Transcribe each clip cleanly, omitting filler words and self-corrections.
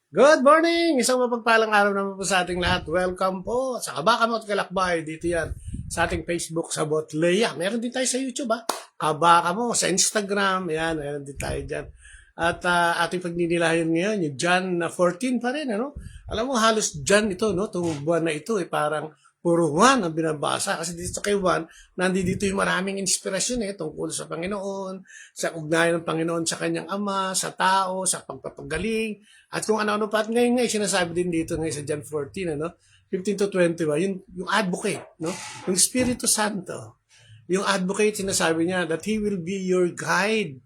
Good morning! Isang mapagpalang araw naman po sa ating lahat. Welcome po sa Kabaka mo at Kalakbay. Dito yan sa ating Facebook sa Botleya. Meron din tayo sa YouTube Kabaka mo sa Instagram. Yan, meron din tayo dyan. At ating pagninilayan ngayon, yung John 14 pa rin. Alam mo, halos John ito, itong buwan na ito, parang puro Juan ang binabasa. Kasi dito kay Juan, nandito yung maraming inspirasyon tungkol sa Panginoon, sa ugnayan ng Panginoon sa kanyang ama, sa tao, sa pagpapagaling, at kung ano-ano pa. At ngayon sinasabi din dito ngayon sa John 14, 15 to 21, yung advocate, yung Espiritu Santo. Yung advocate, sinasabi niya that He will be your guide,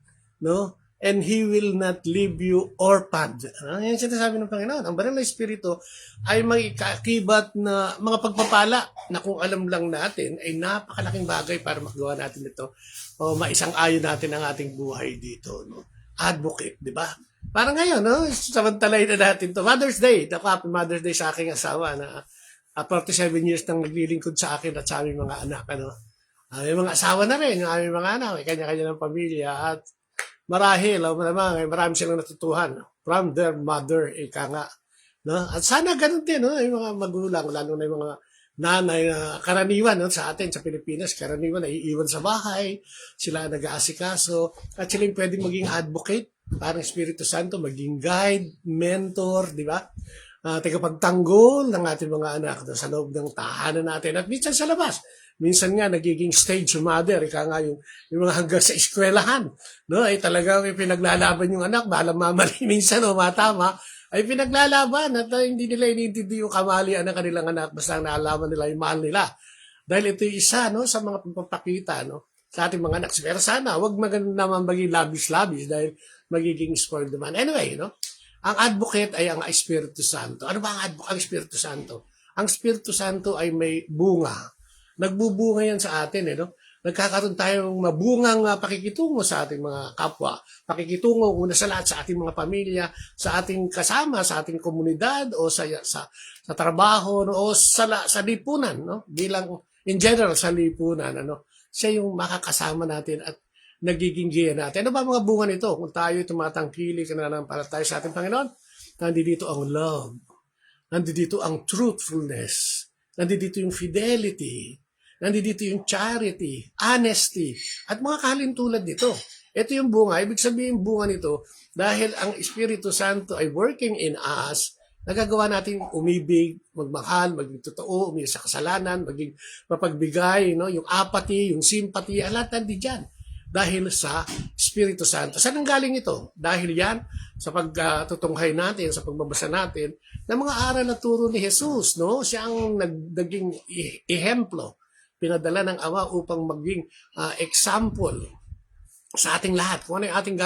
and He will not leave you orphaned. Yan sinasabi ng Panginoon. Ang banal na Espiritu ay may kakibat na mga pagpapala na kung alam lang natin ay napakalaking bagay para magawa natin ito o maisang-ayon natin ang ating buhay dito. Advocate, di ba? Parang ngayon, samantalay na natin to. Mother's Day. Happy Mother's Day sa aking asawa na 47 years nang naglilingkod sa akin at sa aming mga anak. May mga asawa na rin, yung aming mga anak, may kanya-kanya ng pamilya at marahil, marami silang natutuhan from their mother, ika nga. At sana ganun din, yung mga magulang, lalo na yung mga nanay na karaniwan sa atin sa Pilipinas, karaniwan naiiwan sa bahay, sila nag-aasikaso, at sila yung pwedeng maging advocate, parang Espiritu Santo, maging guide, mentor, di ba? Tagapagtanggol ng ating mga anak sa loob ng tahanan natin at minsan sa labas. Minsan nga nagiging stage mother, ika nga yung mga hanggang sa eskwelahan. Ay talagang pinaglalaban yung anak, balang mamali minsan o matama, ay pinaglalaban at hindi nila inintindi yung kamalian ng kanilang anak basta naalaman nila yung mahal nila. Dahil ito yung isa sa mga pagpapakita sa ating mga anak. Pero sana, wag naman maging labis-labis dahil magiging spoiled naman. Anyway, ang advocate ay ang Espiritu Santo. Ano ba ang Espiritu Santo? Ang Espiritu Santo ay may bunga. Nagbubunga yan sa atin, Nagkakaroon tayong mabungang pakikitungo sa ating mga kapwa. Pakikitungo una sa lahat sa ating mga pamilya, sa ating kasama, sa ating komunidad, o sa trabaho, o sa lipunan, Bilang, in general, sa lipunan, Siya yung makakasama natin at nagiging giya natin. Ano ba mga bunga nito? Kung tayo tumatangkilik na nanampalataya sa ating Panginoon, nandito ang love, nandito ang truthfulness, nandito yung fidelity, nandito yung charity, honesty, at mga kalintulad nito. Ito yung bunga. Ibig sabihin bunga nito, dahil ang Espiritu Santo ay working in us, nagagawa natin umibig, magmahal, maging totoo, umiyak sa kasalanan, maging mapagbigay, yung apathy, yung sympathy, lahat nandiyan dahil sa Espiritu Santo. Saan ang galing ito? Dahil yan sa pagtutunghay natin, sa pagbabasa natin, ng mga aral na turo ni Jesus. Siya ang naging ehemplo, pinadala ng Ama upang maging example sa ating lahat. Kung ano yung ating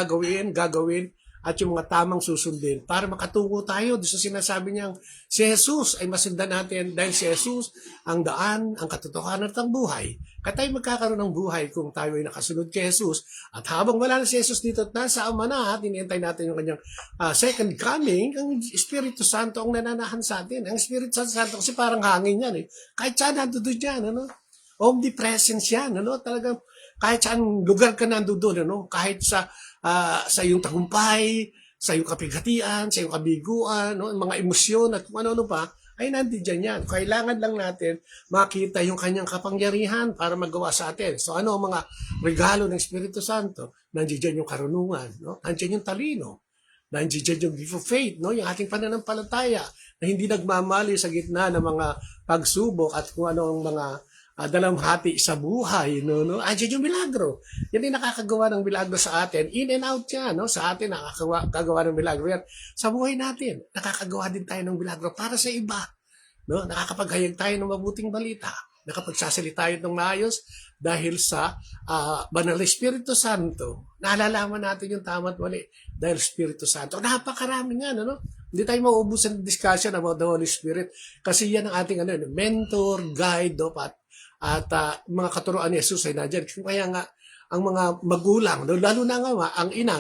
gagawin, at yung mga tamang susundin para makatungo tayo doon sa sinasabi niyang si Jesus ay masundan natin dahil si Jesus ang daan, ang katotohanan at ang buhay. Kaya tayo magkakaroon ng buhay kung tayo ay nakasunod kay Jesus. At habang wala na si Jesus dito at nasa Ama na, hinihintay natin yung kanyang second coming, ang Espiritu Santo ang nananahan sa atin. Ang Espiritu Santo kasi parang hangin yan. Kahit saan nandoon yan, omnipresence yan, talagang kahit saan lugar ka nandoon, kahit sa iyong tagumpay, sa iyong kapighatian, sa iyong kabiguan, mga emosyon at kung ano-ano pa, ay nandiyan yan. Kailangan lang natin makita yung kanyang kapangyarihan para magawa sa atin. So ano ang mga regalo ng Espiritu Santo? Nandiyan yung karunungan, nandiyan yung talino, nandiyan yung gift of faith, yung ating pananampalataya na hindi nagmamali sa gitna ng mga pagsubok at kung ano ang mga dalamhati sa buhay, Andiyan yung milagro. Yan yung nakakagawa ng milagro sa atin. In and out yan, Sa atin, nakakagawa ng milagro yan. Sa buhay natin, nakakagawa din tayo ng milagro para sa iba, Nakakapaghayag tayo ng mabuting balita. Nakapagsasalita tayo ng maayos dahil sa Banal na Espiritu Santo. Nalalaman natin yung tama at mali dahil Espiritu Santo. Napakarami nga, Hindi tayo mauubusan ng discussion about the Holy Spirit kasi yan ang ating mentor, guide, at mga katuroan ni Jesus ay nandiyan. Kaya nga, ang mga magulang, lalo na nga ang ina,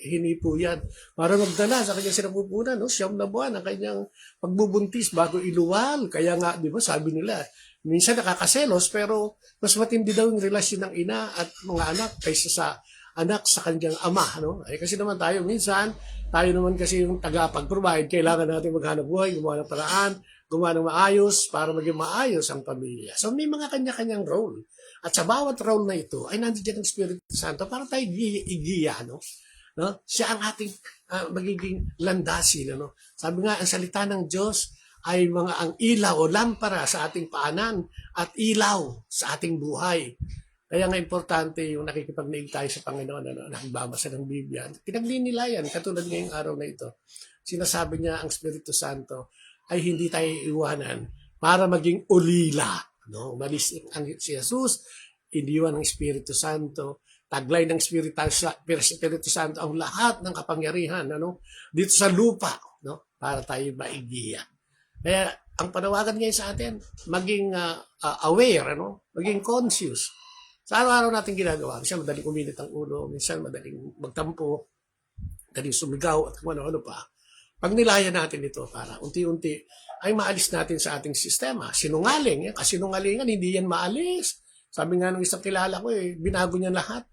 hinipo yan para magdala sa kanyang sinapupunan, 9 na buwan ang kanyang pagbubuntis bago iluwal. Kaya nga, di ba, sabi nila, minsan nakakaselos, pero mas matindi daw yung relasyon ng ina at mga anak kaysa sa anak sa kanyang ama. No? Eh, kasi naman tayo minsan, tayo naman kasi yung tagapag-provide, kailangan natin maghanap buhay, gumawa ng paraan, gumawa ng maayos para maging maayos ang pamilya. So may mga kanya-kanyang role. At sa bawat role na ito ay nandiyan ang Espiritu Santo para tayo igiya, no? No? Siya ang ating magiging landasin. Ano? Sabi nga, ang salita ng Diyos ay mga ang ilaw o lampara sa ating paanan at ilaw sa ating buhay. Kaya nga importante yung nakikipagniig tayo sa Panginoon, ano, nagbabasa ng Biblia. Pinagninilayan, katulad ngayong araw na ito. Sinasabi niya ang Espiritu Santo ay hindi tayo iwanan para maging ulila. No? Umalis ang si Jesus, iniwan ng Espiritu Santo, taglay ng Espiritu Santo ang lahat ng kapangyarihan dito sa lupa, no? Para tayo maigiya. Kaya ang panawagan ngayon sa atin, maging aware, maging conscious. Sa araw-araw natin ginagawa, minsan madaling uminit ang ulo, minsan madaling magtampo, madaling sumigaw at kung ano-ano pa. Pag nilayan natin ito para unti-unti ay maalis natin sa ating sistema. Sinungaling, kasinungalingan, hindi yan maalis. Sabi nga ng isang kilala ko, binago niya lahat.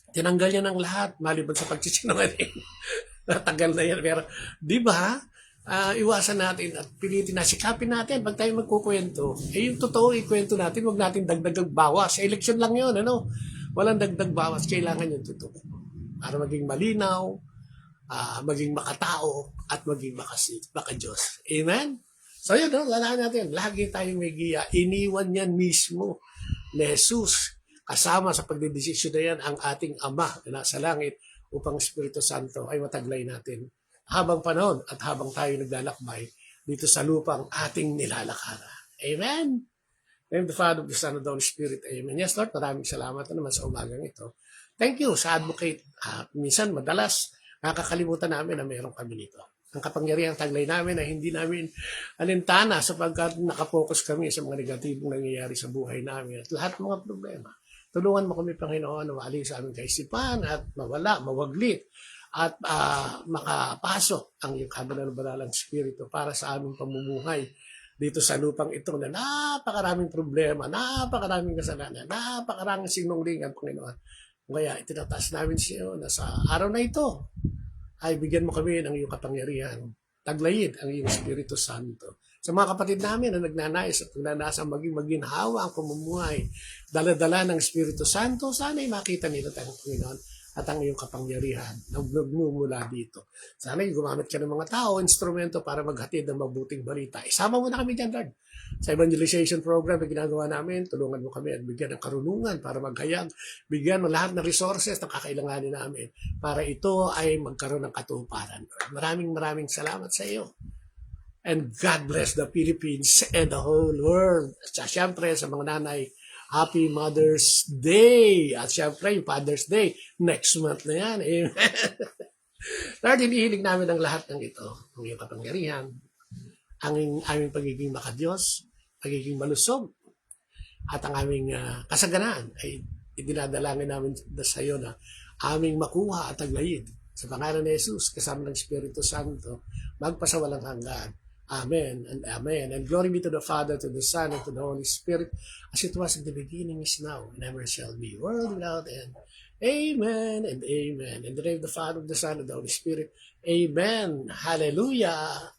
Tinanggal niya ng lahat, maliban sa pagsisinungaling. Natagal na yan. Pero, di ba, iwasan natin at pilitin na, sikapin natin. Pag tayo magkukwento, yung totoo ikwento natin, huwag natin dagdag bawas. Sa eleksyon lang yun, Walang dagdag bawas, kailangan yung totoo. Para maging malinaw, maging makatao, at maging makadiyos. Amen? So yun, lalaan natin. Lagi tayong may giya. Iniwan yan mismo ni Jesus. Kasama sa pagdedesisyon na yan ang ating Ama na nasa langit upang Espiritu Santo ay mataglay natin habang panahon at habang tayo naglalakbay dito sa lupang ating nilalakara. Amen? Name the Father, the Son, and the Holy Spirit. Amen. Yes, Lord, maraming salamat naman sa umagang ito. Thank you sa advocate. Minsan, madalas, nakakalimutan namin na mayroong kami nito. Ang kapangyarihang taglay namin na hindi namin alintana sapagkat nakapokus kami sa mga negatibong nangyayari sa buhay namin at lahat ng mga problema. Tulungan mo kami, Panginoon, na maalis sa aming kaisipan at mawala, mawaglit at makapasok ang iyong kabanal-banalang Espiritu para sa aming pamumuhay dito sa lupang ito na napakaraming problema, napakaraming kasalanan, napakaraming sinunglingan, Panginoon. Kaya itinataas namin sa iyo na sa araw na ito ay bigyan mo kami ng iyong kapangyarihan. Taglayin ang iyong Espiritu Santo. Sa mga kapatid namin na nagnanais at nagnanasa maging maginhawa ang pamumuhay, dala-dala ng Espiritu Santo, sana'y makita nila tayong Panginoon at ang iyong kapangyarihan na nagmumula dito. Sana'y gumamit ka ng mga tao, instrumento para maghatid ng mabuting balita. Isama mo na kami dyan, Lord. Sa evangelization program na ginagawa namin, tulungan mo kami at bigyan ng karunungan para maghayag, bigyan mo lahat ng resources na kakailanganin namin para ito ay magkaroon ng katuparan. Maraming salamat sa iyo. And God bless the Philippines and the whole world. At syempre sa mga nanay, Happy Mother's Day! At syempre yung Father's Day, next month na yan. Amen. Lord, hinihiling namin ang lahat ng ito, ang iyong kapangyarihan, ang aming pagiging makadiyos, pagiging malusog, at ang aming kasaganaan ay idinadalangin namin sa iyo na aming makuha at taglayin. Sa pangalan ni Jesus, kasama ng Espiritu Santo, magpasawalang hanggan. Amen and amen. And glory be to the Father, to the Son, and to the Holy Spirit, as it was in the beginning, is now, and ever shall be, world without end. Amen and amen. In the name of the Father, the Son, and the Holy Spirit. Amen. Hallelujah.